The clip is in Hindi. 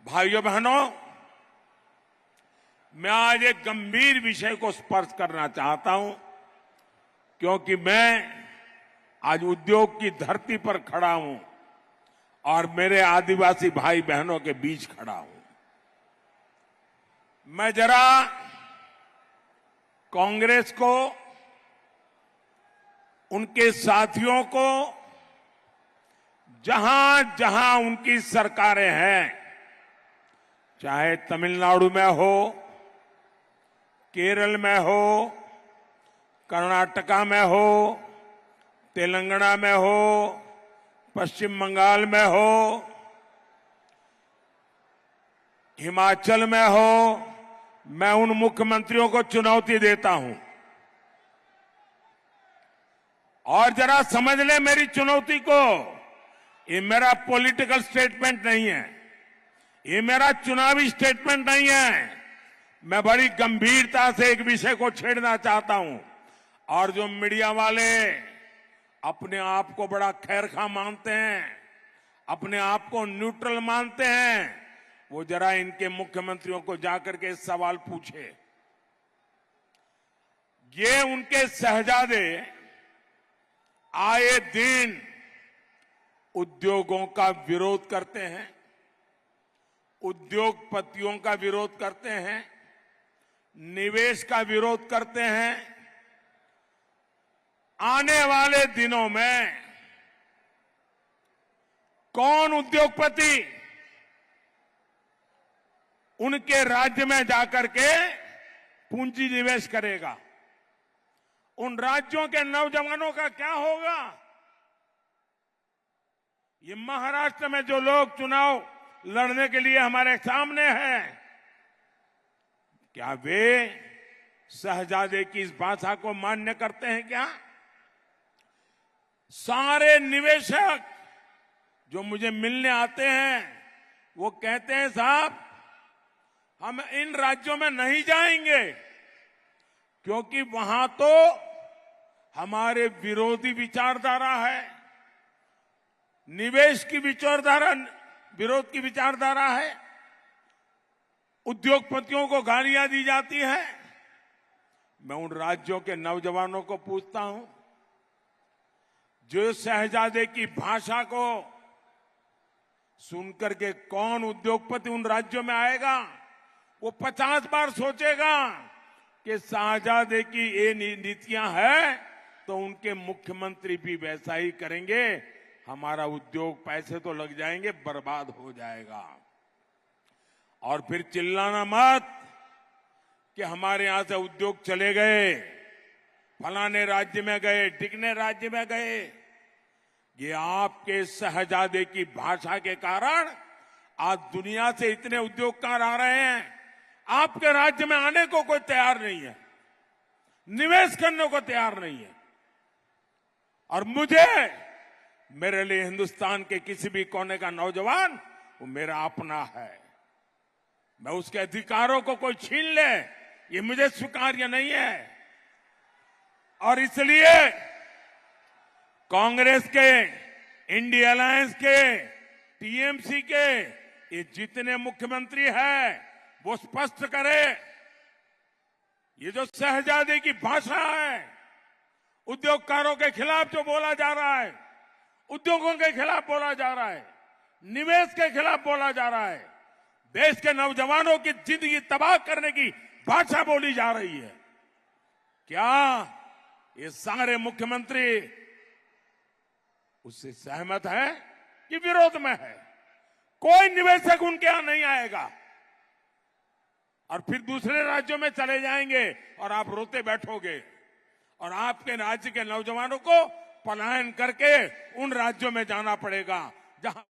भाइयों बहनों, मैं आज एक गंभीर विषय को स्पर्श करना चाहता हूं, क्योंकि मैं आज उद्योग की धरती पर खड़ा हूं और मेरे आदिवासी भाई बहनों के बीच खड़ा हूं। मैं जरा कांग्रेस को, उनके साथियों को, जहां जहां उनकी सरकारें हैं, चाहे तमिलनाडु में हो, केरल में हो, कर्नाटका में हो, तेलंगाना में हो, पश्चिम बंगाल में हो, हिमाचल में हो, मैं उन मुख्यमंत्रियों को चुनौती देता हूं और जरा समझ ले मेरी चुनौती को। ये मेरा पॉलिटिकल स्टेटमेंट नहीं है, ये मेरा चुनावी स्टेटमेंट नहीं है। मैं बड़ी गंभीरता से एक विषय को छेड़ना चाहता हूं और जो मीडिया वाले अपने आप को बड़ा खैरखा मानते हैं, अपने आप को न्यूट्रल मानते हैं, वो जरा इनके मुख्यमंत्रियों को जाकर के सवाल पूछे। ये उनके शहजादे आए दिन उद्योगों का विरोध करते हैं, उद्योगपतियों का विरोध करते हैं, निवेश का विरोध करते हैं। आने वाले दिनों में कौन उद्योगपति उनके राज्य में जाकर के पूंजी निवेश करेगा? उन राज्यों के नौजवानों का क्या होगा? ये महाराष्ट्र में जो लोग चुनाव लड़ने के लिए हमारे सामने हैं, क्या वे शहजादे की इस भाषा को मान्य करते हैं क्या? सारे निवेशक जो मुझे मिलने आते हैं वो कहते हैं, साहब हम इन राज्यों में नहीं जाएंगे क्योंकि वहां तो हमारे विरोधी विचारधारा है, निवेश की विचारधारा, विरोध की विचारधारा है, उद्योगपतियों को गालियां दी जाती है। मैं उन राज्यों के नौजवानों को पूछता हूं, जो शहजादे की भाषा को सुनकर के कौन उद्योगपति उन राज्यों में आएगा? वो 50 बार सोचेगा कि शहजादे की ये नीतियां हैं तो उनके मुख्यमंत्री भी वैसा ही करेंगे, हमारा उद्योग, पैसे तो लग जाएंगे, बर्बाद हो जाएगा। और फिर चिल्लाना मत कि हमारे यहां से उद्योग चले गए, फलाने राज्य में गए, ढिकने राज्य में गए। ये आपके शहजादे की भाषा के कारण आज दुनिया से इतने उद्योगकार आ रहे हैं, आपके राज्य में आने को कोई तैयार नहीं है, निवेश करने को तैयार नहीं है। और मुझे, मेरे लिए हिंदुस्तान के किसी भी कोने का नौजवान वो मेरा अपना है। मैं उसके अधिकारों को कोई छीन ले, ये मुझे स्वीकार्य नहीं है। और इसलिए कांग्रेस के, इंडिया अलायंस के, टीएमसी के ये जितने मुख्यमंत्री हैं वो स्पष्ट करे, ये जो शहजादे की भाषा है, उद्योगकारों के खिलाफ जो बोला जा रहा है, उद्योगों के खिलाफ बोला जा रहा है, निवेश के खिलाफ बोला जा रहा है, देश के नौजवानों की जिंदगी तबाह करने की भाषा बोली जा रही है, क्या ये सारे मुख्यमंत्री उससे सहमत है कि विरोध में है? कोई निवेशक उनके यहां नहीं आएगा और फिर दूसरे राज्यों में चले जाएंगे और आप रोते बैठोगे और आपके राज्य के नौजवानों को पलायन करके उन राज्यों में जाना पड़ेगा जहां